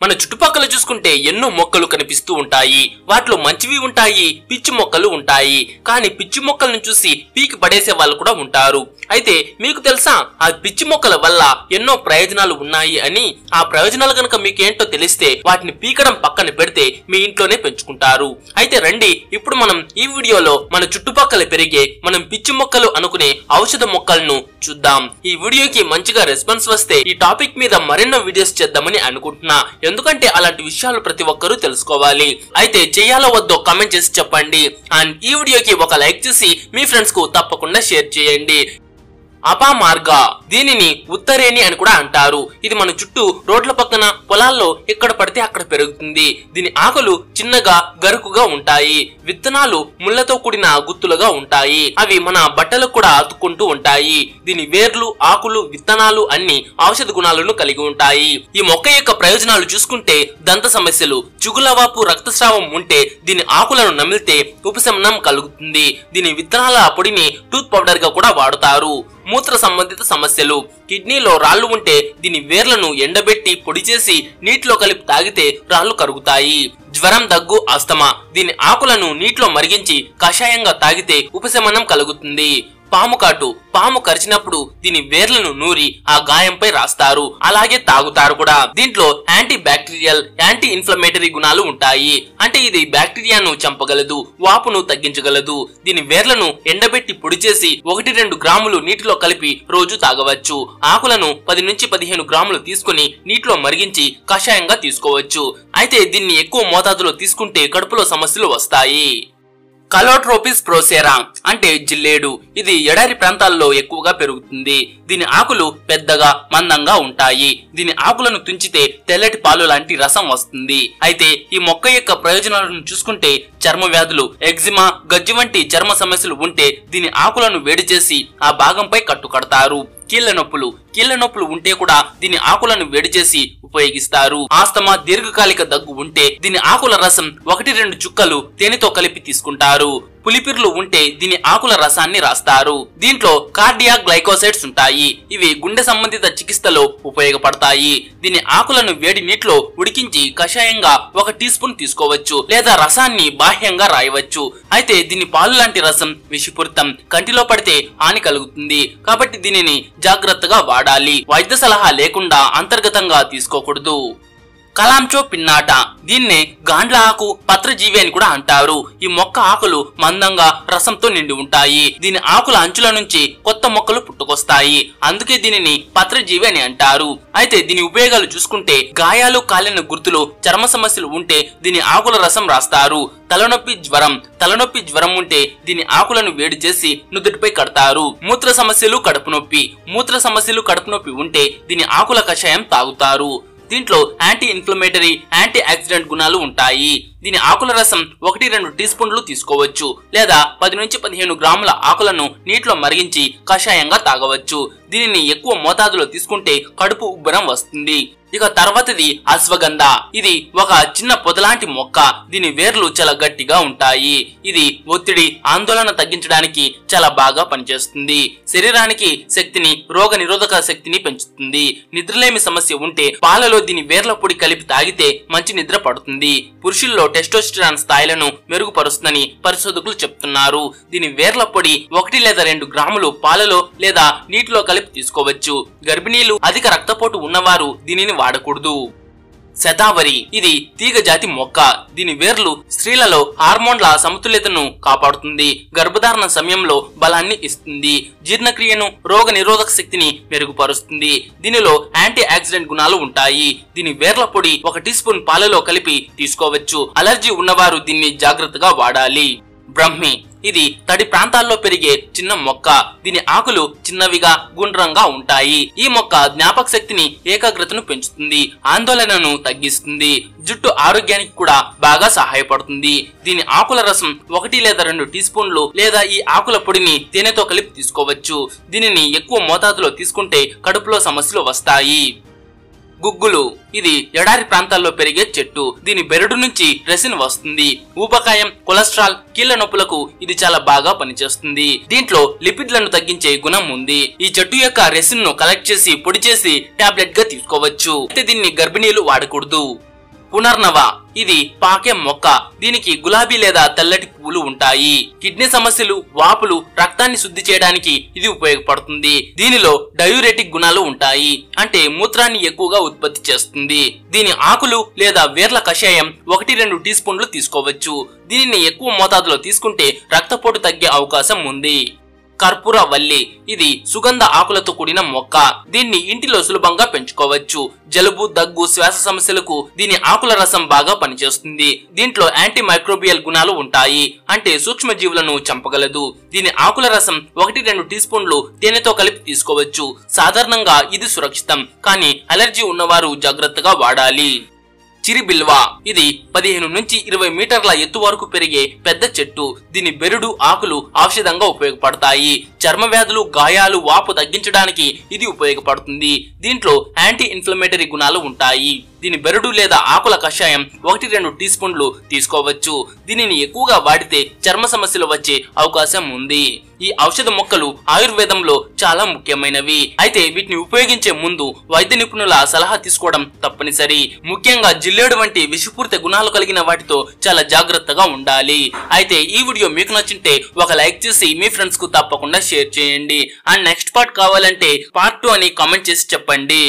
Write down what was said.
మన చుట్టుపక్కల చూసుకుంటే ఎన్నో మొక్కలు కనిపిస్తూ ఉంటాయి. వాటిలో మంచివి ఉంటాయి, పిచ్చి మొక్కలు ఉంటాయి. కానీ పిచ్చి మొక్కలను చూసి పీకి పడేసే వాళ్ళు కూడా ఉంటారు. అయితే మీకు తెలుసా ఆ పిచ్చి మొక్కల వల్ల ఎన్నో ప్రయోజనాలు ఉన్నాయి అని? ఆ ప్రయోజనాలు కనుక మీకు ఏంటో తెలిస్తే వాటిని పీకడం పక్కన పెడితే మీ ఇంట్లోనే పెంచుకుంటారు. అయితే రండి, ఇప్పుడు మనం ఈ వీడియోలో మన చుట్టుపక్కల పెరిగే మనం పిచ్చి మొక్కలు అనుకునే ఔషధ మొక్కలను చూద్దాం. ఈ వీడియోకి మంచిగా రెస్పాన్స్ వస్తే ఈ టాపిక్ మీద మరెన్నో వీడియోస్ చేద్దామని అనుకుంటున్నా. ఎందుకంటే అలాంటి విషయాలు ప్రతి ఒక్కరూ తెలుసుకోవాలి. అయితే చేయాలో వద్దో కామెంట్ చేసి చెప్పండి. అండ్ ఈ వీడియోకి ఒక లైక్ చేసి మీ ఫ్రెండ్స్ కు తప్పకుండా షేర్ చేయండి. అపామార్గ, దీనిని ఉత్తరేణి అని కూడా అంటారు. ఇది మన చుట్టూ రోడ్ల పక్కన పొలాల్లో ఎక్కడ పడితే అక్కడ పెరుగుతుంది. దీని ఆకులు చిన్నగా గరుకుగా ఉంటాయి. విత్తనాలు ముళ్లతో కూడిన గుత్తులుగా ఉంటాయి. అవి మన బట్టలకు కూడా అతుక్కుంటూ ఉంటాయి. దీని వేర్లు, ఆకులు, విత్తనాలు అన్ని ఔషధ గుణాలను కలిగి ఉంటాయి. ఈ మొక్క యొక్క ప్రయోజనాలు చూసుకుంటే దంత సమస్యలు, చుగులవాపు, రక్తస్రావం ఉంటే దీని ఆకులను నమిలితే ఉపశమనం కలుగుతుంది. దీని విత్తనాల పొడిని టూత్ పౌడర్ గా కూడా వాడతారు. మూత్ర సంబంధిత సమస్యలు, కిడ్నీలో రాళ్లు ఉంటే దీని వేర్లను ఎండబెట్టి పొడి చేసి నీటిలో కలిపి తాగితే రాళ్లు కరుగుతాయి. జ్వరం, దగ్గు, ఆస్తమా, దీని ఆకులను నీటిలో మరిగించి కషాయంగా తాగితే ఉపశమనం కలుగుతుంది. పాము కాటు, పాము కరిచినప్పుడు దీని వేర్లను నూరి ఆ గాయంపై రాస్తారు, అలాగే తాగుతారు కూడా. దీంట్లో యాంటీ బ్యాక్టీరియల్, యాంటీ ఇన్ఫ్లమేటరీ గుణాలు ఉంటాయి. అంటే ఇది బ్యాక్టీరియాను చంపగలదు, వాపును తగ్గించగలదు. దీని వేర్లను ఎండబెట్టి పొడి చేసి 1-2 గ్రాములు నీటిలో కలిపి రోజు తాగవచ్చు. ఆకులను 10 నుంచి 15 గ్రాములు తీసుకుని నీటిలో మరిగించి కషాయంగా తీసుకోవచ్చు. అయితే దీన్ని ఎక్కువ మోతాదులో తీసుకుంటే కడుపులో సమస్యలు వస్తాయి. కలోట్రోపిస్ ప్రోసెరా అంటే జిల్లేడు, ఇది ఎడారి ప్రాంతాల్లో ఎక్కువగా పెరుగుతుంది. దీని ఆకులు పెద్దగా మందంగా ఉంటాయి. దీని ఆకులను తుంచితే తెల్లటి పాలు లాంటి రసం వస్తుంది. అయితే ఈ మొక్క యొక్క ప్రయోజనాలను చూసుకుంటే చర్మ వ్యాధులు, ఎగ్జిమా, గజ్జి వంటి చర్మ సమస్యలు ఉంటే దీని ఆకులను వేడి చేసి ఆ భాగంపై కట్టుకడతారు. కీళ్ల నొప్పులు ఉంటే కూడా దీని ఆకులను వేడి చేసి ఉపయోగిస్తారు. ఆస్తమా, దీర్ఘకాలిక దగ్గు ఉంటే దీని ఆకుల రసం 1-2 చుక్కలు తేనెతో కలిపి తీసుకుంటారు. పులిపిర్లు ఉంటే దీని ఆకుల రసాన్ని రాస్తారు. దీంట్లో కార్డియాక్ గ్లైకోసైడ్స్ ఉంటాయి. ఇవి గుండె సంబంధిత చికిత్సలో ఉపయోగపడతాయి. దీని ఆకులను వేడి నీటిలో ఉడికించి కషాయంగా 1 టీ స్పూన్ తీసుకోవచ్చు, లేదా రసాన్ని బాహ్యంగా రాయవచ్చు. అయితే దీని పాలు లాంటి రసం విషపూరితం, కంటిలో పడితే హాని కలుగుతుంది. కాబట్టి దీనిని జాగ్రత్తగా వాడాలి. వైద్య సలహా లేకుండా అంతర్గతంగా తీసుకోకూడదు. కలాంచో పిన్నాట, దీన్నే గాండ్ల ఆకు పత్రజీవి అని కూడా అంటారు. ఈ మొక్క ఆకులు మందంగా రసంతో నిండి ఉంటాయి. దీని ఆకుల అంచుల నుంచి కొత్త మొక్కలు పుట్టుకొస్తాయి. అందుకే దీనిని పత్రజీవి అని అంటారు. అయితే దీని ఉపయోగాలు చూసుకుంటే గాయాలు, కాలిన గుర్తులు, చర్మ సమస్యలు ఉంటే దీని ఆకుల రసం రాస్తారు. తలనొప్పి, జ్వరం ఉంటే దీని ఆకులను వేడి చేసి నుదుటిపై కడతారు. మూత్ర సమస్యలు, కడుపు నొప్పి ఉంటే దీని ఆకుల కషాయం తాగుతారు. దీంట్లో యాంటీ ఇన్ఫ్లమేటరీ, యాంటీ ఆక్సిడెంట్ గుణాలు ఉంటాయి. దీని ఆకుల రసం 1-2 టీ స్పూన్లు తీసుకోవచ్చు, లేదా 10 నుంచి 15 గ్రాముల ఆకులను నీటిలో మరిగించి కషాయంగా తాగవచ్చు. దీనిని ఎక్కువ మోతాదులో తీసుకుంటే కడుపు ఉబ్బరం వస్తుంది. ఇక తర్వాతది అశ్వగంధ. ఇది ఒక చిన్న పొదలాంటి మొక్క. దీని వేర్లు చాలా గట్టిగా ఉంటాయి. ఇది ఒత్తిడి, ఆందోళన తగ్గించడానికి చాలా బాగా పనిచేస్తుంది. శరీరానికి శక్తిని, రోగ నిరోధక శక్తిని పెంచుతుంది. నిద్రలేమి సమస్య ఉంటే పాలలో దీని వేర్ల పొడి కలిపి తాగితే మంచి నిద్ర పడుతుంది. పురుషుల్లో టెస్టోస్టెరాన్ స్థాయిలను మెరుగుపరుస్తుందని పరిశోధకులు చెప్తున్నారు. దీని వేర్ల పొడి 1 లేదా 2 గ్రాములు పాలలో లేదా నీటిలో కలిపి తీసుకోవచ్చు. గర్భిణీలు, అధిక రక్తపోటు ఉన్నవారు దీనిని వాడకూడదు. శతావరి, ఇది తీగ జాతి మొక్క. దీని వేర్లు స్త్రీలలో హార్మోన్ల సమతుల్యతను కాపాడుతుంది. గర్భధారణ సమయంలో బలాన్ని ఇస్తుంది. జీర్ణక్రియను, రోగ నిరోధక శక్తిని మెరుగుపరుస్తుంది. దీనిలో యాంటీ ఆక్సిడెంట్ గుణాలు ఉంటాయి. దీని వేర్ల పొడి 1 టీ స్పూన్ పాలలో కలిపి తీసుకోవచ్చు. అలర్జీ ఉన్నవారు దీన్ని జాగ్రత్తగా వాడాలి. బ్రహ్మి, ఇది తడి ప్రాంతాల్లో పెరిగే చిన్న మొక్క. దీని ఆకులు చిన్నవిగా, గుండ్రంగా ఉంటాయి. ఈ మొక్క జ్ఞాపక శక్తిని, ఏకాగ్రతను పెంచుతుంది. ఆందోళనను తగ్గిస్తుంది. జుట్టు ఆరోగ్యానికి కూడా బాగా సహాయపడుతుంది. దీని ఆకుల రసం 1 లేదా 2 టీ స్పూన్లు లేదా ఈ ఆకుల పొడిని తేనెతో కలిపి తీసుకోవచ్చు. దీనిని ఎక్కువ మోతాదులో తీసుకుంటే కడుపులో సమస్యలు వస్తాయి. గుగ్గులు, ఇది ఎడారి ప్రాంతాల్లో పెరిగే చెట్టు. దీని బెరడు నుంచి రెసిన్ వస్తుంది. ఊబకాయం, కొలెస్ట్రాల్, కీళ్ల నొప్పులకు ఇది చాలా బాగా పనిచేస్తుంది. దీంట్లో లిపిడ్లను తగ్గించే గుణం ఉంది. ఈ చెట్టు యొక్క రెసిన్ ను కలెక్ట్ చేసి పొడి చేసి టాబ్లెట్ గా తీసుకోవచ్చు. అయితే దీన్ని గర్భిణీలు వాడకూడదు. పునర్నవ ఇది పాకే మొక్క. దీనికి గులాబీ లేదా తెల్లటి పువ్వులు ఉంటాయి. కిడ్నీ సమస్యలు, వాపులు, రక్తాన్ని శుద్ధి చేయడానికి ఇది ఉపయోగపడుతుంది. దీనిలో డయూరెటిక్ గుణాలు ఉంటాయి, అంటే మూత్రాన్ని ఎక్కువగా ఉత్పత్తి చేస్తుంది. దీని ఆకులు లేదా వేర్ల కషాయం 1-2 టీ స్పూన్లు తీసుకోవచ్చు. దీనిని ఎక్కువ మోతాదులో తీసుకుంటే రక్తపోటు తగ్గే అవకాశం ఉంది. కర్పూరవల్లి ఇది సుగంధ ఆకులతో కూడిన మొక్క. దీన్ని ఇంటిలో సులభంగా పెంచుకోవచ్చు. జలుబు, దగ్గు, శ్వాస సమస్యలకు దీని ఆకుల రసం బాగా పనిచేస్తుంది. దీంట్లో యాంటీ మైక్రోబియల్ గుణాలు ఉంటాయి, అంటే సూక్ష్మజీవులను చంపగలదు. దీని ఆకుల రసం 1-2 టీ స్పూన్లు తేనెతో కలిపి తీసుకోవచ్చు. సాధారణంగా ఇది సురక్షితం, కానీ అలర్జీ ఉన్నవారు జాగ్రత్తగా వాడాలి. చిరిబిల్వ ఇది 15 నుంచి 20 మీటర్ల ఎత్తు వరకు పెరిగే పెద్ద చెట్టు. దీని బెరడు, ఆకులు ఔషధంగా ఉపయోగపడతాయి. చర్మ వ్యాధులు, గాయాలు, వాపు తగ్గించడానికి ఇది ఉపయోగపడుతుంది. దీంట్లో యాంటీ ఇన్ఫ్లమేటరీ గుణాలు ఉంటాయి. దీని బెరడు లేదా ఆకుల కషాయం 1-2 టీ స్పూన్లు తీసుకోవచ్చు. దీనిని ఎక్కువగా వాడితే చర్మ సమస్యలు వచ్చే అవకాశం ఉంది. ఈ ఔషధ మొక్కలు ఆయుర్వేదంలో చాలా ముఖ్యమైనవి. అయితే వీటిని ఉపయోగించే ముందు వైద్య నిపుణుల సలహా తీసుకోవడం తప్పనిసరి. ముఖ్యంగా జిల్లేడు వంటి విషపూరిత గుణాలు కలిగిన వాటితో చాలా జాగ్రత్తగా ఉండాలి. అయితే ఈ వీడియో మీకు నచ్చింటే ఒక లైక్ చేసి మీ ఫ్రెండ్స్ కు తప్పకుండా షేర్ చేయండి. అండ్ నెక్స్ట్ పార్ట్ కావాలంటే పార్ట్ 2 అని కామెంట్ చేసి చెప్పండి.